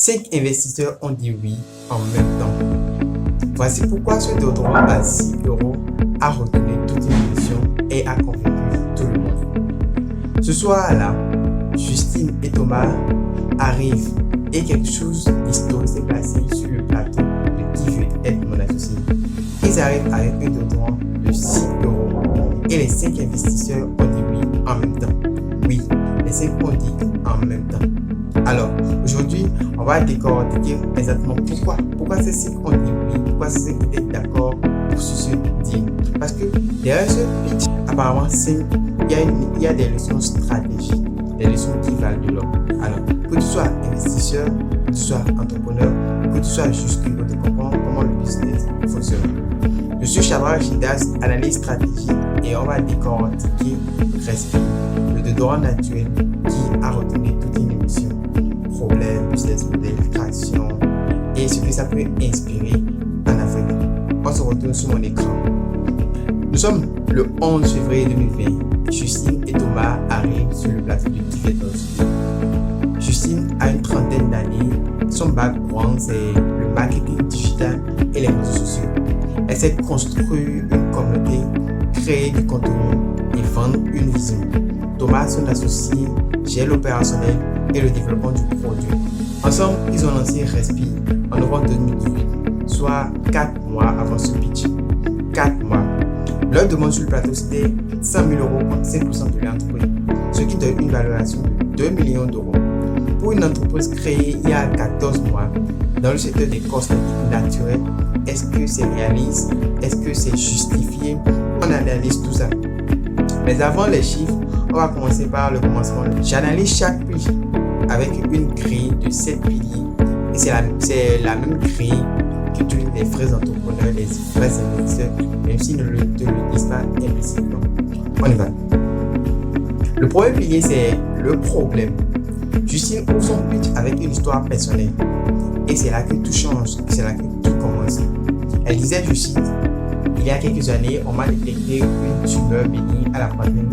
5 investisseurs ont dit oui en même temps. Voici pourquoi ce déodorant à 6 euros a retenu toute une émission et a convaincu tout le monde. Ce soir-là, Justine et Thomas arrivent et quelque chose d'historique s'est passé sur le plateau de Qui veut être mon associé. Ils arrivent avec un déodorant de 6 euros et les 5 investisseurs ont dit oui en même temps. Oui, les 5 ont dit en même temps. Alors, aujourd'hui, on va décortiquer exactement pourquoi ces 5 ont dit oui, pourquoi ces 5 étaient d'accord pour se dire. Parce que derrière ce pitch, apparemment, il y a des leçons stratégiques, des leçons qui valent de l'or. Alors, que tu sois investisseur, que tu sois entrepreneur, que tu sois juste curieux de comprendre comment le business fonctionne. Je suis Chabra Chidas, analyse stratégique, et on va décortiquer Respire, le déodorant naturel qui a retenu toute une émission. Problème, business model, traction et ce que ça peut inspirer en Afrique. On se retourne sur mon écran. Nous sommes le 11 février 2020. Justine et Thomas arrivent sur le plateau du Qui veut être mon associé. Justine a une trentaine d'années. Son background, c'est le marketing digital et les réseaux sociaux. Elle s'est construit une communauté, créer du contenu et vendre une vision. Thomas, son associé, gère l'opérationnel et le développement du produit. Ensemble, ils ont lancé Respire en novembre 2018, soit 4 mois avant ce pitch. 4 mois. Leur demande sur le plateau, c'était 100 000 euros contre 5% de l'entreprise, ce qui donne une valorisation de 2 millions d'euros. Pour une entreprise créée il y a 14 mois, dans le secteur des cosmétiques naturels, est-ce que c'est réaliste? Est-ce que c'est justifié? On analyse tout ça. Mais avant les chiffres, on va commencer par le commencement. J'analyse chaque pitch avec une grille de 7 piliers. Et c'est la même grille qu'utilisent les vrais entrepreneurs, les vrais investisseurs, même s'ils ne te le disent pas implicitement. On y va. Le premier pilier, c'est le problème. Justine ouvre son pitch avec une histoire personnelle. Et c'est là que tout change, c'est là que tout commence. Elle disait, je cite, il y a quelques années, on m'a détecté une tumeur bénigne à la poitrine.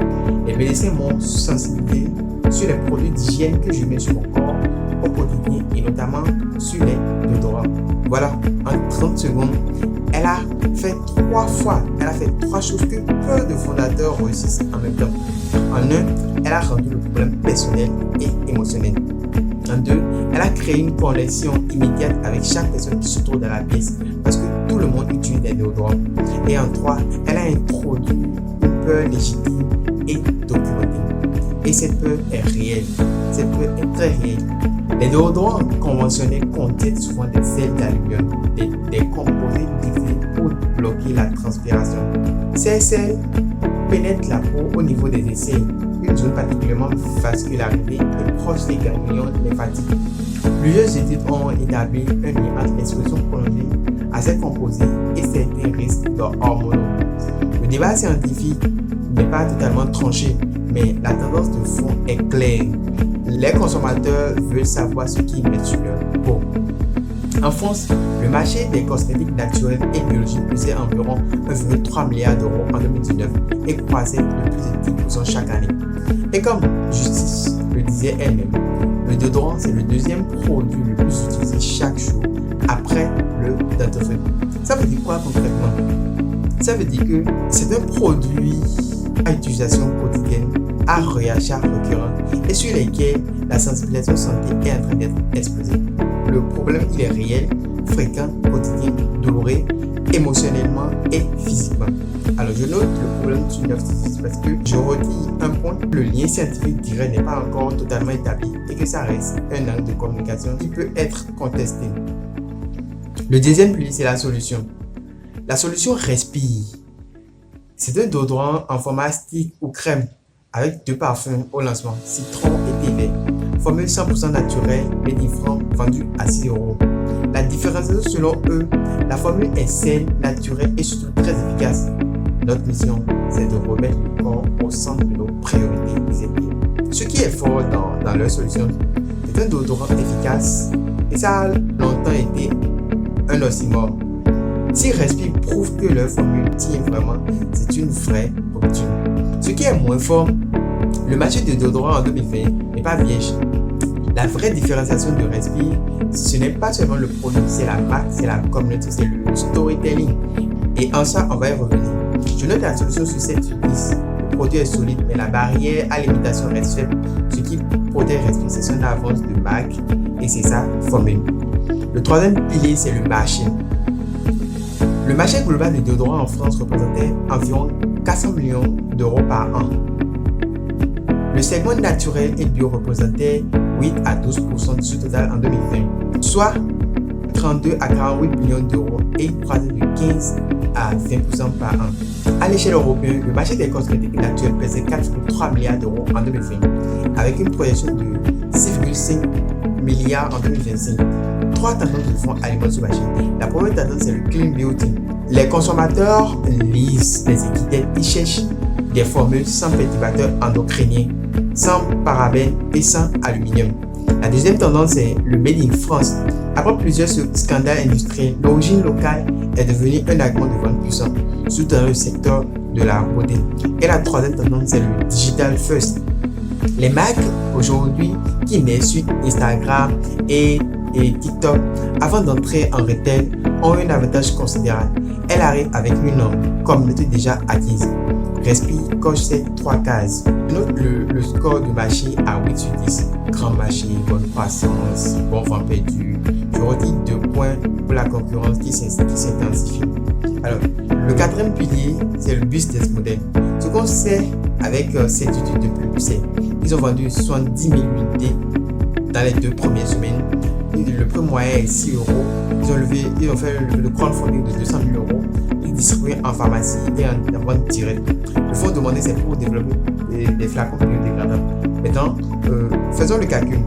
Les médecins m'ont sensibilisé sur les produits d'hygiène que je mets sur mon corps au quotidien et notamment sur les déodorants. Voilà, en 30 secondes, elle a fait 3 choses que peu de fondateurs réussissent en même temps. En 1, elle a rendu le problème personnel et émotionnel. En 2, elle a créé une connexion immédiate avec chaque personne qui se trouve dans la pièce parce que tout le monde utilise des déodorants. Et en 3, elle a introduit une peur légitime et documentée. Et cette peur est réelle. Cette peur est très réelle. Les déodorants conventionnels contiennent souvent des sels d'aluminium, des composés utilisés pour bloquer la transpiration. Ces sels pénètrent la peau au niveau des aisselles, une zone particulièrement vascularisée et proche des ganglions lymphatiques. Plusieurs études ont établi un lien entre l'exposition prolongée à ces composés et certains risques hormonaux. Le débat scientifique n'est pas totalement tranché, mais la tendance de fond est claire. Les consommateurs veulent savoir ce qu'ils mettent sur leur peau. En France, le marché des cosmétiques naturels et biologiques pesait environ 1,3 milliard d'euros en 2019 et croissait de plus de 10% chaque année. Et comme Justice le disait elle-même, le déodorant c'est le deuxième produit le plus utilisé chaque jour après le dentifrice. Ça veut dire quoi concrètement? Ça veut dire que c'est un produit à utilisation quotidienne, à réachat récurrent et sur lesquels la sensibilisation santé est en train d'être explosée. Le problème, il est réel, fréquent, quotidien, douloureux, émotionnellement et physiquement. Alors, je note le problème du narcissisme parce que je redis un point, le lien scientifique dirait n'est pas encore totalement établi et que ça reste un angle de communication qui peut être contesté. Le deuxième pilier, c'est la solution. La solution Respire. C'est un déodorant en format stick ou crème avec 2 parfums au lancement, citron et thé vert. Formule 100% naturelle et différent, vendu à 6 euros. La différenciation selon eux, la formule est saine, naturelle et surtout très efficace. Notre mission, c'est de remettre le corps au centre de nos priorités. Ce qui est fort dans leur solution, c'est un déodorant efficace et ça a longtemps été un oxymore. Si Respire prouve que leur formule tient vraiment, c'est une vraie rupture. Ce qui est moins fort, le marché de déodorant en 2020 n'est pas vierge. La vraie différenciation de Respi, ce n'est pas seulement le produit, c'est la marque, c'est la communauté, c'est le storytelling. Et en ça, on va y revenir. Je note la solution sur 7 sur 10. Le produit est solide, mais la barrière à l'imitation reste faible. Ce qui protège Respi, c'est son avance de marque et c'est sa formule. Le troisième pilier, c'est le marché. Le marché global des déodorants en France représentait environ 400 millions d'euros par an. Le segment naturel et bio représentait 8 à 12% de ce total en 2020, soit 32 à 48 millions d'euros et croissait de 15 à 20% par an. À l'échelle européenne, le marché des cosmétiques naturels pesait 4,3 milliards d'euros en 2020, avec une projection de 6,5 milliards en 2025. Trois tendances de fond alimentent ce marché. La première tendance, c'est le clean beauty. Les consommateurs lisent les étiquettes et cherchent des formules sans perturbateurs endocriniens, sans parabènes et sans aluminium. La deuxième tendance, c'est le Made in France. Après plusieurs scandales industriels, l'origine locale est devenue un argument de vente puissant, surtout dans le secteur de la beauté. Et la troisième tendance, c'est le Digital First. Les marques aujourd'hui qui naissent sur Instagram et TikTok avant d'entrer en retail ont un avantage considérable. Elles arrivent avec une communauté déjà acquise. Respi coche ces 3 cases. Note le score de marché à 8 sur 10. Grand marché, bonne croissance, bon vent perdu. Je redis 2 points pour la concurrence qui s'intensifie. Alors, le quatrième pilier, c'est le business model. Ce qu'on sait avec cette étude de plus, c'est qu'ils ont vendu 70 000 unités dans les 2 premières semaines. Le prix moyen est 6 euros. Ils ont fait le crowdfunding de 200 000 euros. Ils distribuent en pharmacie et en vente directe. Le fonds demandé, c'est pour développer des flacons biodégradables. Maintenant, faisons le calcul.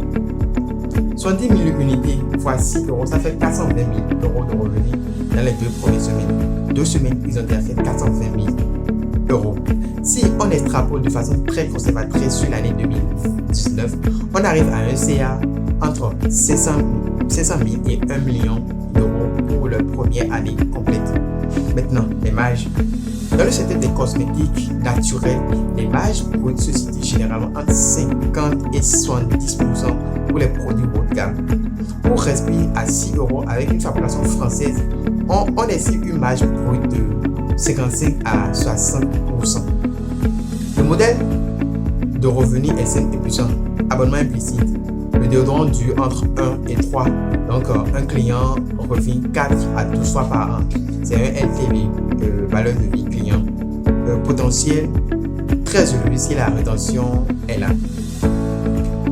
70 000 unités fois 6 euros, ça fait 420 000 euros de revenus dans les 2 premières semaines. 2 semaines, ils ont déjà fait 420 000 euros. Si on extrapole de façon très conservatrice sur l'année 2019, on arrive à un CA entre 500 000 et 1 million d'euros pour la première année complète. Maintenant, les marges. Dans le secteur des cosmétiques naturels, les marges brutes se situent généralement entre 50 et 70% pour les produits haut de gamme. Pour Respi à 6 euros avec une fabrication française, on estime une marge brute de 55 à 60%. Le modèle de revenu est simple et puissant. Abonnement implicite. Le déodorant dure entre 1 et 3. Donc, un client revient 4 à 12 fois par an. C'est un LTV, valeur de vie client. Potentiel très élevé si la rétention est là.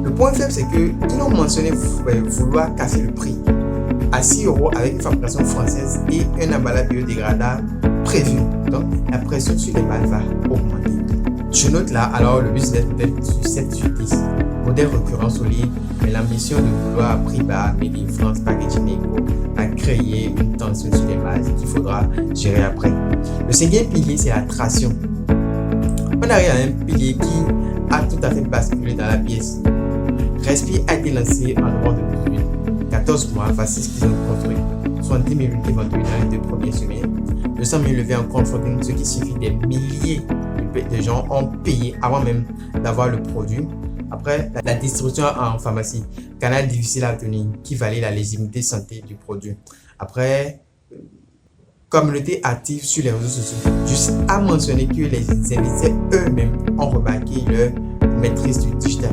Le point faible, c'est qu'ils ont mentionné vouloir casser le prix à 6 euros avec une fabrication française et un emballage biodégradable prévu. Donc, la pression sur les balles va augmenter. Je note là alors le business model sur 7 sur 10. Modèle récurrent solide, mais l'ambition de vouloir à prix bas, Made in France, packaging éco, a créé une tension sur les bases qu'il faudra gérer après. Le cinquième pilier, c'est la traction. On arrive à un pilier qui a tout à fait basculé dans la pièce. Respi a été lancé en novembre 2018. 14 mois, voici ce qu'ils ont construit. 70 000 unités vendues dans les 2 premières semaines. 200 000 levées en crowdfunding, ce qui signifie des milliers de gens ont payé avant même d'avoir le produit. Après, la distribution en pharmacie, canal difficile à obtenir qui valide la légitimité santé du produit. Après, communauté active sur les réseaux sociaux. Juste à mentionner que les investisseurs eux-mêmes ont remarqué leur maîtrise du digital.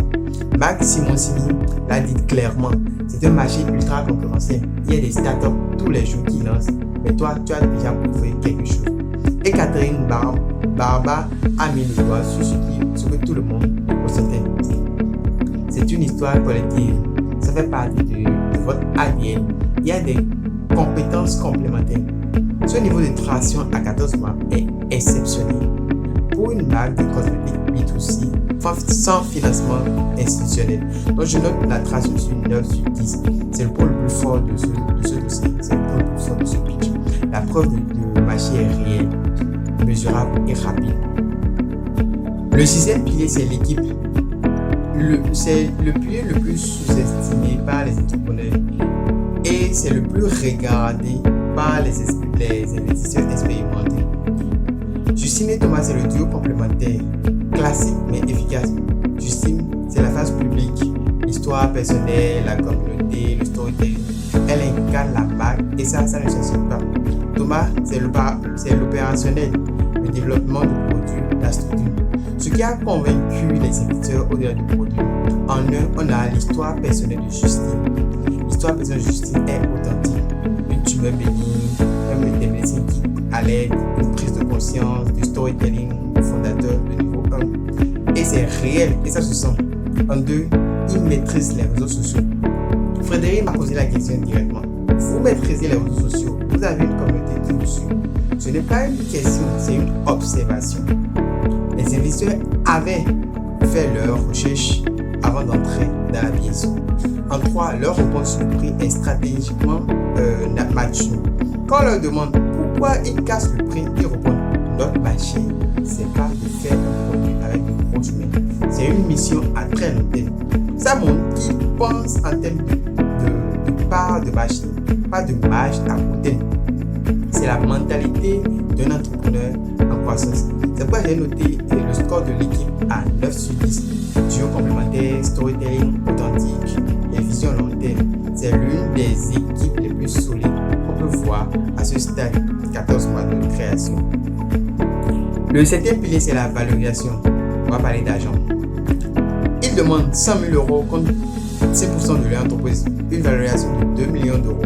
Marc Simoncini l'a dit clairement, c'est un marché ultra concurrentiel. Il y a des startups tous les jours qui lancent, mais toi, tu as déjà prouvé quelque chose. Et Catherine Barba a mis le doigt sur ce que tout le monde ressentait. C'est une histoire collective. Ça fait partie de votre ADN. Il y a des compétences complémentaires. Ce niveau de traction à 14 mois est exceptionnel. Pour une marque de cosmétiques B2C sans financement institutionnel. Donc je note la traction sur 9 sur 10. C'est le point le plus fort de ce dossier. C'est le point le plus fort de ce pitch. La preuve de marché est réelle, mesurable et rapide. Le sixième pilier, c'est l'équipe. C'est le pilier le plus sous-estimé par les entrepreneurs et c'est le plus regardé par les investisseurs expérimentés. Justine et Thomas, c'est le duo complémentaire, classique mais efficace. Justine, c'est la phase publique, l'histoire l'histoire personnelle, la communauté, le storytelling. Elle incarne la marque et ça ne s'explique pas. Thomas, c'est l'opérationnel, le développement du produit, la structure. Ce qui a convaincu les éditeurs au-delà du produit. En un, on a l'histoire personnelle de Justine. L'histoire personnelle de Justine est authentique. Une tumeur bénigne, des médecins qui alertent, une prise de conscience, du storytelling fondateur de niveau 1. Et c'est réel et ça se sent. En deux, il maîtrise les réseaux sociaux. Frédéric m'a posé la question directement. Vous maîtrisez les réseaux sociaux, vous avez une communauté qui vous suit. Ce n'est pas une question, c'est une observation. Les investisseurs avaient fait leurs recherches avant d'entrer dans la pièce. En trois, leur réponse sur le prix est stratégiquement mature. Quand on leur demande pourquoi ils cassent le prix, ils répondent notre marché, c'est pas de faire un produit avec de grosses mains. C'est une mission à très long terme. Ça montre qu'ils pensent en termes de part de marché, pas de marge à court terme. C'est la mentalité d'un entrepreneur en croissance. C'est pourquoi j'ai noté le score de l'équipe à 9 sur 10. Duo complémentaire, storytelling authentique et vision long terme. C'est l'une des équipes les plus solides qu'on peut voir à ce stade, 14 mois de création. Le septième pilier, c'est la valorisation. On va parler d'argent. Ils demandent 100 000 € contre 6% de leur entreprise. Une valorisation de 2 millions d'euros.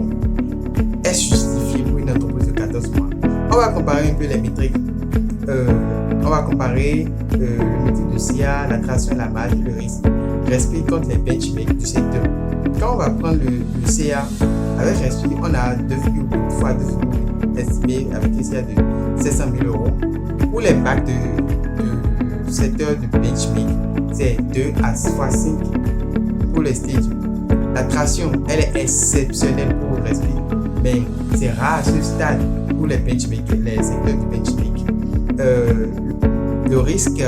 Est-ce justifié pour une entreprise de 14 mois? On va comparer un peu les métriques. On va comparer le métrique de CIA, la création, la marge, le risque. Respire contre les benchmarks du secteur. Quand on va prendre le CA, avec Respire, on a 2,8 fois 2,8 estimé avec un CA de 700 000 €. Pour les bacs du secteur du benchmark, c'est 2 à 5 pour les stages. La traction, elle est exceptionnelle pour Respire, mais c'est rare à ce stade pour les benchmarks, les secteurs du benchmark. Le risque,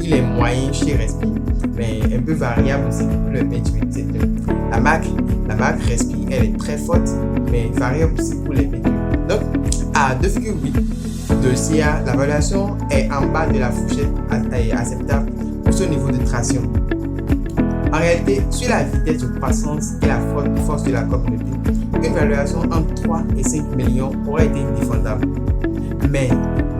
il est moyen chez Respire, mais un peu variable aussi pour le benchmark secteur. La marque Respire, elle est très forte, mais variable aussi pour les benchmarks. Donc, à 2,8 de CA, la valuation est en bas de la fourchette acceptable pour ce niveau de traction. En réalité, sur la vitesse de croissance et la force de la communauté, une valuation entre 3 et 5 millions aurait été défendable. Mais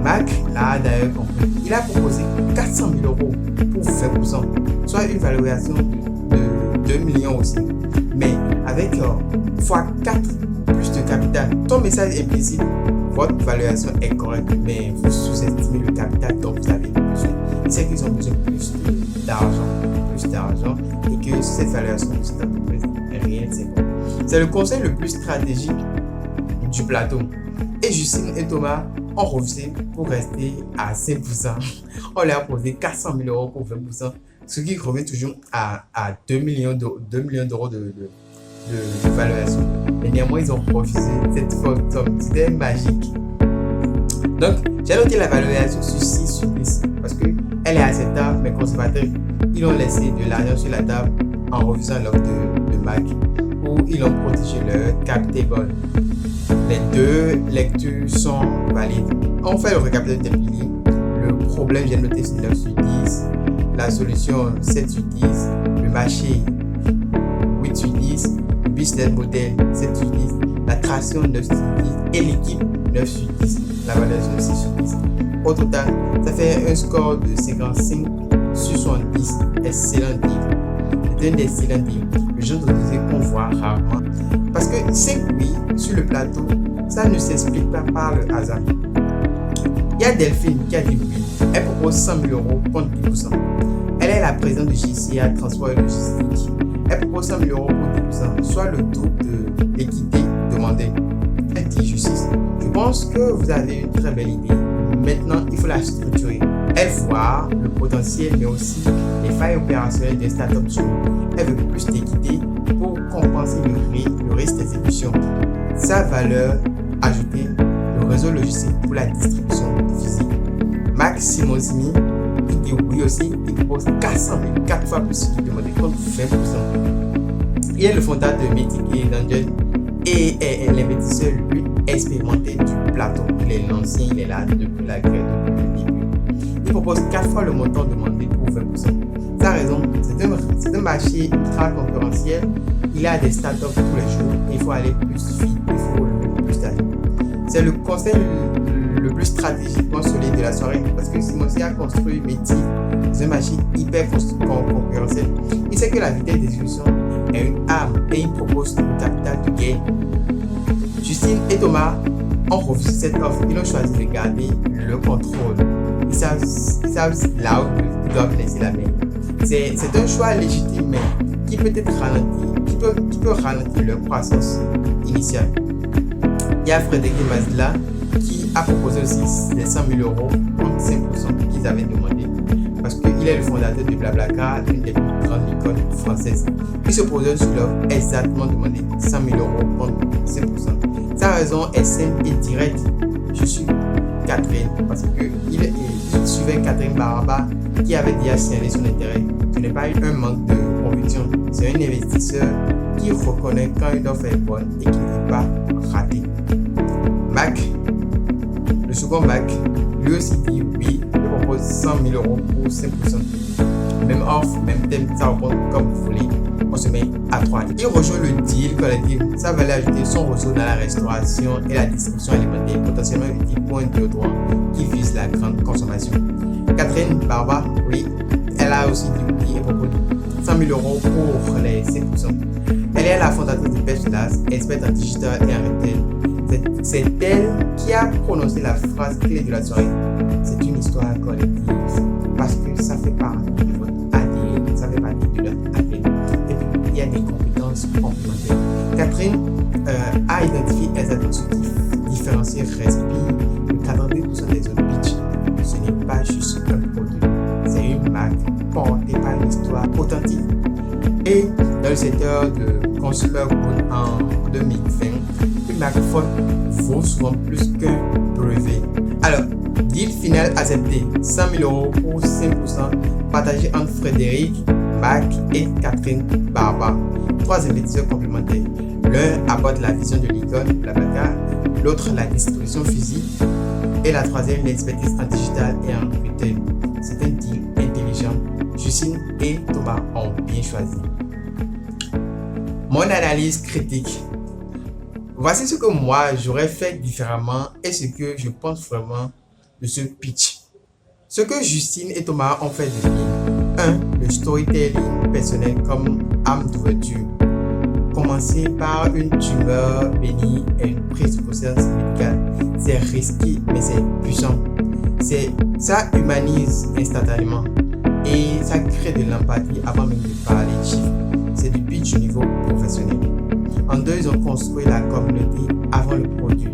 Mac l'a d'ailleurs compris. Il a proposé 400 000 € pour 20%, soit une valorisation de 2 millions aussi. Mais avec x4 plus de capital, ton message implicite, votre valorisation est correcte, mais vous sous-estimez le capital dont vous avez besoin. C'est qu'ils ont besoin de plus d'argent et que cette valorisation de cette entreprise est réelle, c'est bon. C'est le conseil le plus stratégique du plateau. Et Justine et Thomas ont refusé pour rester à 5%. On leur a posé 400 000 € pour 20%, ce qui revient toujours à 2 millions d'euros de valorisation. Mais néanmoins, ils ont refusé cette somme. C'était magique. Donc, j'ai noté la valorisation sur 6 sur 10 parce qu'elle est acceptable, mais conservateur. Ils ont laissé de l'argent sur la table en refusant l'offre de Mac, où ils ont protégé leur cap table. Les deux lectures sont valides. On fait le récapitulatif des piliers. Le problème, j'ai noté sur 9 sur 10. La solution, 7 sur 10. Le marché, 8 sur 10. Le business model, 7 sur 10. La traction, 9 sur 10. Et l'équipe, 9 sur 10. La valorisation, 6 sur 10. Au total, ça fait un score de 55 sur 70. Excellent livre. C'est un excellent livre. Le genre d'autorisé qu'on voit rarement. Parce que 5 oui sur le plateau, ça ne s'explique pas par le hasard. Il y a Delphine qui a dit oui. Elle propose 100 000 € contre 10%. Elle est la présidente de JCA Transport et Logistique. Elle propose 100 000 € pour 10%, soit le taux de l'équité demandée. Elle dit justice. Je pense que vous avez une très belle idée. Maintenant, il faut la structurer. Elle voit le potentiel, mais aussi les failles opérationnelles des startups sur nous. Elle veut plus d'équité pour compenser le risque d'exécution. Sa valeur ajoutée, le réseau logistique pour la distribution physique. Max Simoncini, il dit oui aussi, il propose 400 000, 4 fois plus ce qu'il demandait, contre 20%. Il est le fondateur de Mythic et d'Angel et est l'investisseur le plus expérimenté du plateau. Il est l'ancien, il est là depuis la création, depuis le début. Il propose 4 fois le montant demandé pour 20%. sa raison, c'est un marché ultra concurrentiel. Il y a des startups tous les jours. Il faut aller plus vite, il faut le plus tard. C'est le conseil le plus stratégiquement solide de la soirée parce que Simon a construit Métis dans un marché hyper concurrentiel. Il sait que la vitesse d'exécution est une arme et il propose une capital de gain. Justine et Thomas ont refusé cette offre. Ils ont choisi de garder le contrôle. Ils savent là où ils doivent laisser la main. C'est un choix légitime mais qui peut être ralenti, qui peut ralentir leur croissance initiale. Il y a Frédéric Mazla qui a proposé aussi les 100 000 euros contre 5% qu'ils avaient demandé. Parce qu'il est le fondateur de Blablacar, l'une des plus grandes écoles françaises. Il se posait sur l'offre exactement demander 100 000 euros contre 5%. Sa raison est simple et directe. Je suis Catherine parce qu'il suivait Catherine Baraba qui avait déjà signalé son intérêt. Ce n'est pas un manque de conviction. C'est un investisseur qui reconnaît quand une offre est bonne et qui ne veut pas rater. Mac, le second Mac, lui aussi dit oui, il propose 100 000 euros pour 5%. Même offre, même thème, ça reprend comme vous voulez. On se met à 3. Il rejoint le deal collectif. Ça va aller ajouter son réseau dans la restauration et la distribution alimentaire, potentiellement utile pour un déodorant qui vise la grande consommation. Catherine Barba, oui, elle a aussi dit oui et propose 100 000 euros pour les 5%. Elle est la fondatrice de Bestlas, experte en digital et en retail. C'est elle qui a prononcé la phrase clé de la soirée. C'est une histoire collective parce que ça fait partie de votre ADN, ça fait partie de leur ADN. Et puis, il y a des compétences complémentaires. Catherine a identifié exactement ce qui différencie Respire de 92% des autres pitch. Ce n'est pas juste un produit, c'est une marque portée par une histoire authentique. Et dans le secteur de consumer good en 2020, une marque forte vaut souvent plus qu'un brevet. Alors, deal final accepté, 100 000 euros pour 5%, partagé entre Frédéric, Mac et Catherine Barba. 3 investisseurs complémentaires. L'un apporte la vision de l'icône, Blablacar, l'autre la distribution physique et la troisième l'expertise en digital et en retail. C'est un deal intelligent. Justine et Thomas ont bien choisi. Mon analyse critique. Voici ce que moi j'aurais fait différemment et ce que je pense vraiment de ce pitch. Ce que Justine et Thomas ont fait de bien. 1. Le storytelling personnel comme arme d'ouverture. Commencer par une tumeur bénie et une prise de conscience médicale. C'est risqué mais c'est puissant. Ça humanise instantanément et ça crée de l'empathie avant même de parler de chiffres. C'est du pitch au niveau professionnel. En 2, ils ont construit la communauté avant le produit.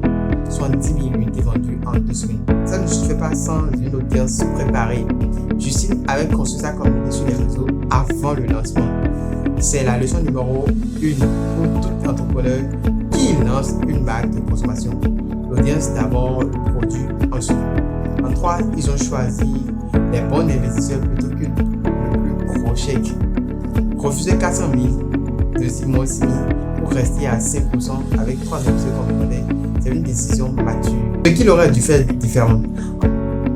70 000 unités vendues en 2 semaines. Ça ne se fait pas sans une audience préparée. Justine avait construit sa communauté sur les réseaux avant le lancement. C'est la leçon numéro 1 pour tout entrepreneur qui lance une marque de consommation. L'audience d'abord, le produit ensuite. En 3, ils ont choisi les bons investisseurs plutôt que le plus gros chèque. Refuser 400 000 de Simon pour rester à 5% avec 3 investisseurs complémentaires, c'est une décision mature. Ce qu'il aurait dû faire différemment.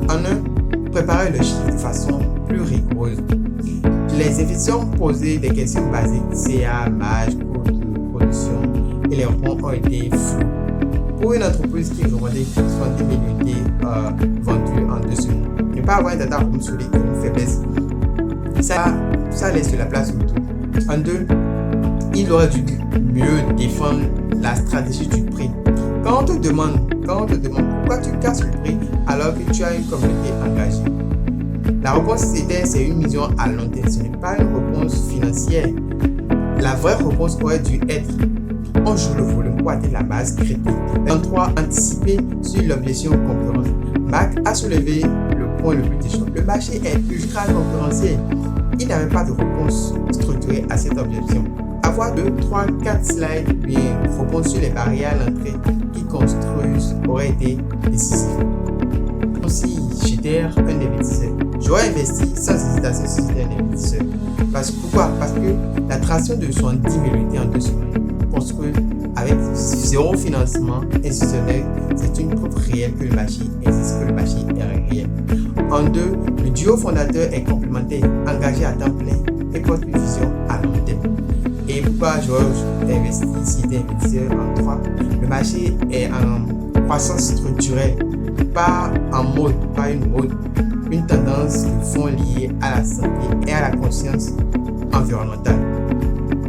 En 1, préparer le chiffre de façon plus rigoureuse. Les investisseurs ont posé des questions basiques, CA, marge, coût de production et les réponses ont été floues. Pour une entreprise qui vendait 70 000 unités vendues en 2 semaines, ne pas avoir un data room solide est une faiblesse. Ça laisse de la place au tout. En 2, il aurait dû mieux défendre la stratégie du prix. Quand on te demande pourquoi tu casses le prix alors que tu as une communauté engagée, la réponse c'est une vision à long terme, ce n'est pas une réponse financière. La vraie réponse aurait dû être on joue le volume pour atteindre la base critique. En 3, anticiper sur l'objection concurrence. Mac a soulevé le point le plus déchirant. Le marché est ultra concurrentiel. Il n'avait pas de réponse structurée à cette objection. Avoir 2, 3, 4 slides bien répondre sur les barrières à l'entrée qui construisent aurait été décisif. Si j'étais un investisseur, j'aurais investi sans hésitation si j'étais un investisseur. Pourquoi? Parce que la traction de 70 000 unités en 2 semaines, construite avec 0 financement institutionnel, c'est une preuve réelle que le marché existe, que le marché est réel. En deux, le duo fondateur est complémentaire, engagé à temps plein et porte une vision à long terme. Et pourquoi Georges investit ici des investisseurs? En trois, le marché est en croissance structurelle, pas en mode, pas une mode, une tendance de fond liée à la santé et à la conscience environnementale.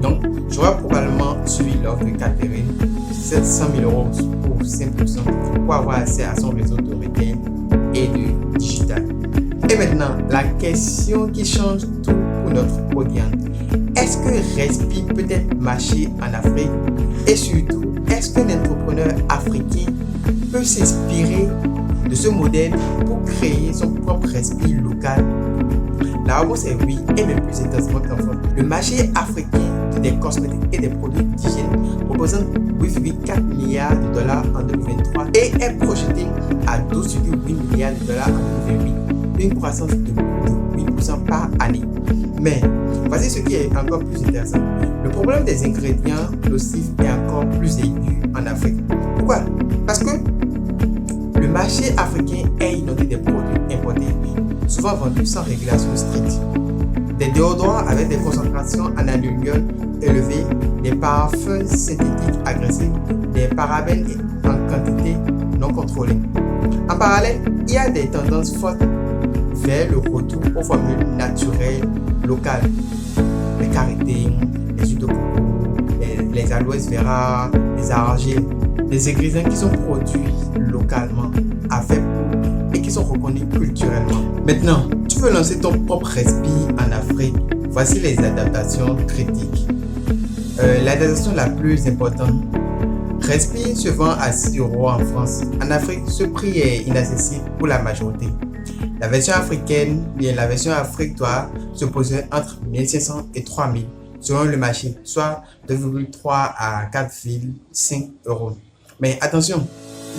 Donc, j'aurais probablement suivi l'offre de Catherine, 700 000 € pour 5% pour avoir accès à son réseau de retail et de digital. Et maintenant, la question qui change tout pour notre audience. Est-ce que Respi peut être marché en Afrique? Et surtout, est-ce qu'un entrepreneur africain peut s'inspirer de ce modèle pour créer son propre Respi local? La réponse est oui, et même plus intensivement qu'en France. Le marché africain des cosmétiques et des produits d'hygiène représente 8,4 milliards de dollars en 2023 et est projeté à 12,8 milliards de dollars en 2028, une croissance de plus de 8% par année. Mais voici ce qui est encore plus intéressant. Le problème des ingrédients nocifs est encore plus aigu en Afrique. Pourquoi? Parce que le marché africain est inondé des produits importés, souvent vendus sans régulation stricte. Des déodorants avec des concentrations en aluminium élevées, des parfums synthétiques agressifs, des parabènes en quantité non contrôlée. En parallèle, il y a des tendances fortes vers le retour aux formules naturelles locales. Les karaté, les huiles de coco, les aloes vera, les argiles, des ingrédients qui sont produits localement, à faible coût et qui sont reconnus culturellement. Maintenant, tu veux lancer ton propre Respi en Afrique. Voici les adaptations critiques. L'adaptation la plus importante. Respi se vend à 6 € en France. En Afrique, ce prix est inaccessible pour la majorité. La version africaine, la version Afrique doit se positionner entre 1500 et 3000 selon le marché, soit 2,3 à 4,5 €. Mais attention,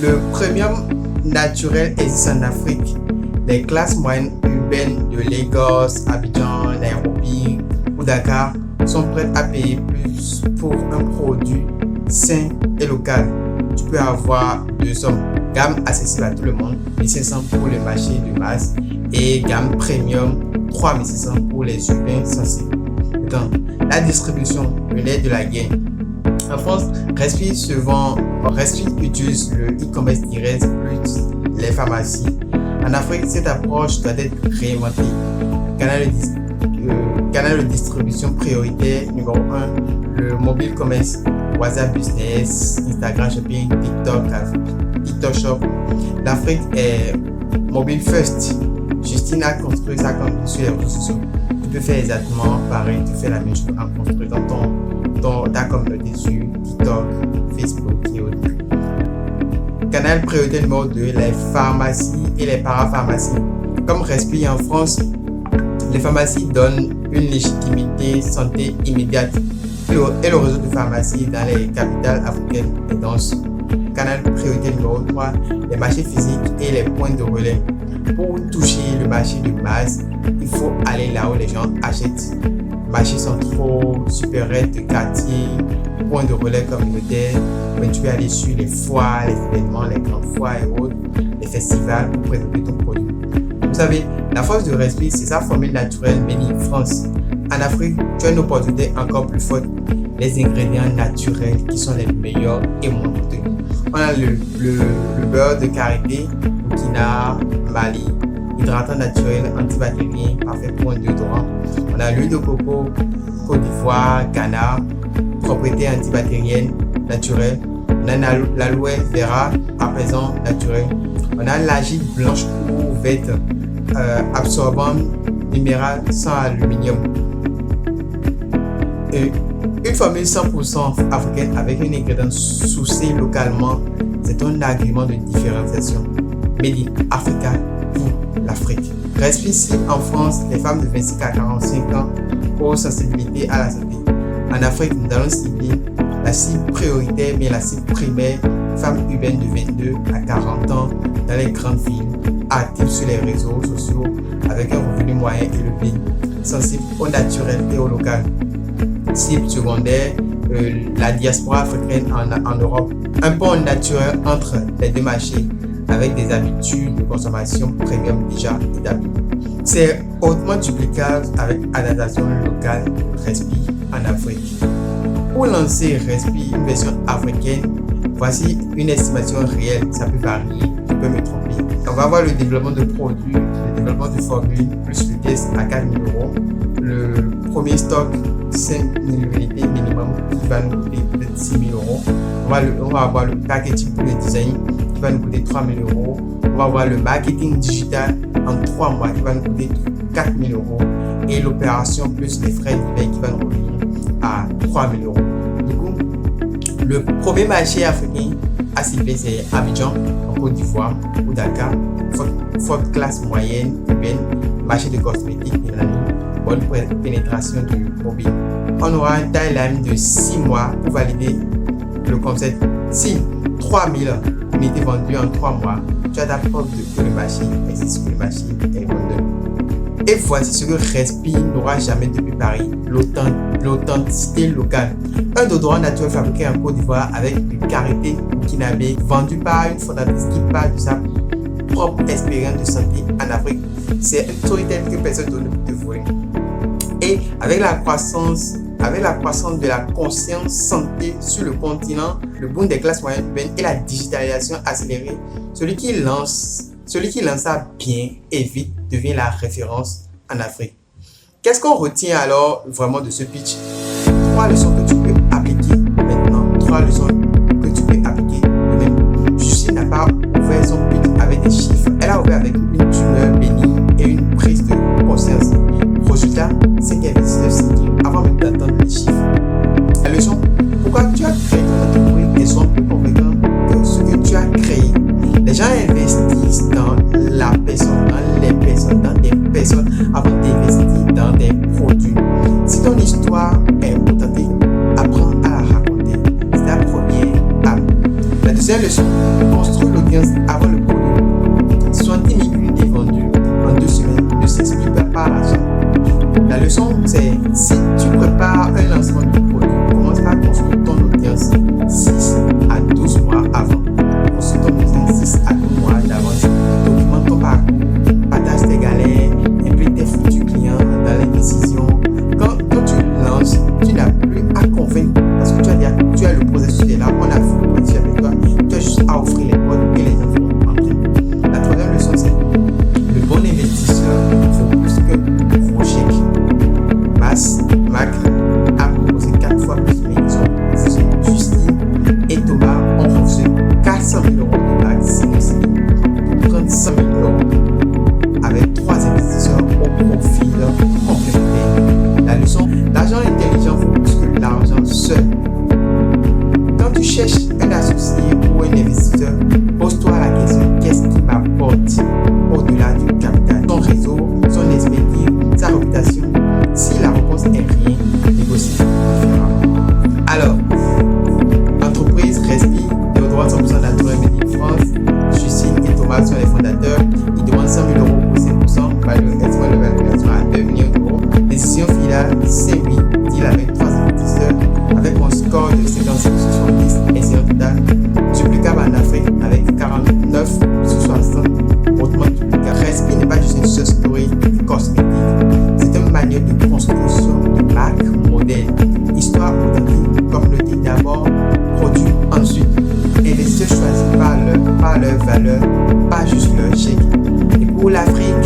le premium naturel existe en Afrique. Les classes moyennes urbaines de Lagos, Abidjan, Nairobi ou Dakar sont prêtes à payer plus pour un produit sain et local. Tu peux avoir deux sommes. Gamme accessible à tout le monde, 1500 pour le marché de masse et gamme premium, 3600 pour les urbains sensibles. Dans la distribution, le lait de la gaine. En France, Respi utilise le e-commerce direct plus les pharmacies. En Afrique, cette approche doit être réinventée. Canal de distribution prioritaire numéro 1, le mobile commerce, WhatsApp Business, Instagram Shopping, TikTok Shop. L'Afrique est mobile first. Justine a construit ça comme sur les réseaux sociaux. Tu peux faire exactement pareil, tu fais la même chose en construisant ta communauté sur TikTok, Facebook et autres. Canal prioritaire numéro 2, les pharmacies et les parapharmacies. Comme Respi en France, les pharmacies donnent une légitimité santé immédiate et le réseau de pharmacies dans les capitales africaines est dense. Canal prioritaire numéro 3, les marchés physiques et les points de relais. Pour toucher le marché de masse, il faut aller là où les gens achètent. Marchés centraux, supérettes de quartier, points de relais communautaires, où tu peux aller sur les foires, les événements, les grandes foires et autres, les festivals pour présenter ton produit. Vous savez, la force de Respi, c'est sa formule naturelle made in France. En Afrique, tu as une opportunité encore plus forte. Les ingrédients naturels qui sont les meilleurs et moins coûteux. On a le beurre de karité, Burkina, Mali, hydratant naturel, antibactérien, parfait pour un déodorant. On a l'huile de coco, Côte d'Ivoire, Ghana, propriété antibactérienne naturelle. On a l'aloe vera, à présent naturel. On a l'argile blanche ou verte, absorbant minéral sans aluminium. Et une formule 100% africaine avec un ingrédient sourcé localement, c'est un argument de différenciation. Made in Africa pour l'Afrique. Respi cible en France les femmes de 25 à 45 ans pour sensibilité à la santé. En Afrique, nous allons cibler la cible prioritaire, mais la cible primaire, femmes urbaines de 22 à 40 ans dans les grandes villes, actives sur les réseaux sociaux avec un revenu moyen élevé, sensible au naturel et au local. Cible secondaire, la diaspora africaine en Europe. Un pont naturel entre les deux marchés. avec des habitudes de consommation premium déjà établies. C'est hautement duplicable avec adaptation locale Respi en Afrique. Pour lancer Respi, une version africaine, voici une estimation réelle, ça peut varier, tu peux me tromper. On va avoir le développement de produits, le développement de formules, plus le test à 4 000 euros. Le premier stock, 5 000 unités minimum, qui va nous coûter peut-être 6 000 euros. On va avoir le packaging pour le design, qui va nous coûter 3 000 euros. On va avoir le marketing digital en 3 mois, qui va nous coûter 4 000 euros. Et l'opération plus les frais divers, qui va nous revenir à 3 000 euros. Du coup, le premier marché africain à cibler, c'est Abidjan, en Côte d'Ivoire, ou Dakar, forte classe moyenne, urbaine, marché de cosmétiques, bonne pénétration du mobile. On aura un timeline de 6 mois pour valider le concept. Si 3000 unités vendues en 3 mois, tu as ta preuve que le marché existe, que le marché est vendeur. Et voici ce que Respi n'aura jamais depuis Paris, l'authenticité locale. Un déodorant naturel fabriqué en Côte d'Ivoire avec du karité burkinabé, vendu par une fondatrice qui parle de sa propre expérience de santé en Afrique. C'est un storytelling que personne ne peut te voler. Et avec la croissance de la conscience santé sur le continent, le boom des classes moyennes urbaines et la digitalisation accélérée, celui qui lance ça bien et vite devient la référence en Afrique. Qu'est-ce qu'on retient alors vraiment de ce pitch? 3 leçons que tu peux appliquer maintenant. 3 leçons que tu peux appliquer demain. Justine n'a pas ouvert son pitch avec des chiffres. Elle a ouvert avec une tumeur bénigne et une prise de conscience. Résultat, c'est qu'elle visite le site avant même d'attendre les chiffres. La leçon, pourquoi tu as créé ton entreprise est souvent plus convaincant que ce que tu as créé. Les gens investissent dans la personne, dans les personnes, dans des personnes avant d'investir dans des produits. Si ton histoire est authentique, apprends à la raconter. C'est la première étape. La deuxième leçon, construire l'audience avant le produit. 70 000 unités vendues en 2 semaines ne s'explique pas par l'argent. La leçon, c'est si tu prépares un lancement de produit, commence par construire ton audience 6 à 12 mois avant. Construis ton audience 6 à 12 mois d'avance. Documente ton parcours, partage tes galères, implique tes futurs clients dans les décisions. Quand tu lances, tu n'as plus à convaincre parce que tu as le processus est là, on a fait le processus avec toi. Tu as juste à offrir les portes et les gens vont entrer. La troisième leçon, c'est le bon investisseur faut plus que gros chèque. Mac a proposé 4 fois plus, mais ils ont Justine et Thomas ont refusé 400 000 euros de Mac pour 35 000 euros avec 3 investisseurs au profil complémentaire. La leçon, l'argent intelligent vaut plus que l'argent seul. Quand tu cherches un associé ou un investisseur, pose-toi la question, qu'est-ce qui m'apporte au-delà du capital? Son réseau, son expertise, sa réputation. Si la réponse est rien, négocie différemment. Alors, entreprise Respi, déodorant 100% naturel made in France, Justine et Thomas sont les fondateurs. Ils demandent 100 000 euros pour 5%, valorisation de valorisation à 2 millions d'euros. Décision finale, c'est oui, deal avec 3 investisseurs, avec un score de 55 sur 70 et c'est un total duplicable en Afrique avec 49 sur 60, hautement duplicable. Respi n'est pas juste une seule story cosmétique. C'est une manière de construction de marque modèle. Histoire authentique, communauté d'abord, produit ensuite. Investisseurs choisis par leur valeur, pas juste leur chèque. Et pour l'Afrique,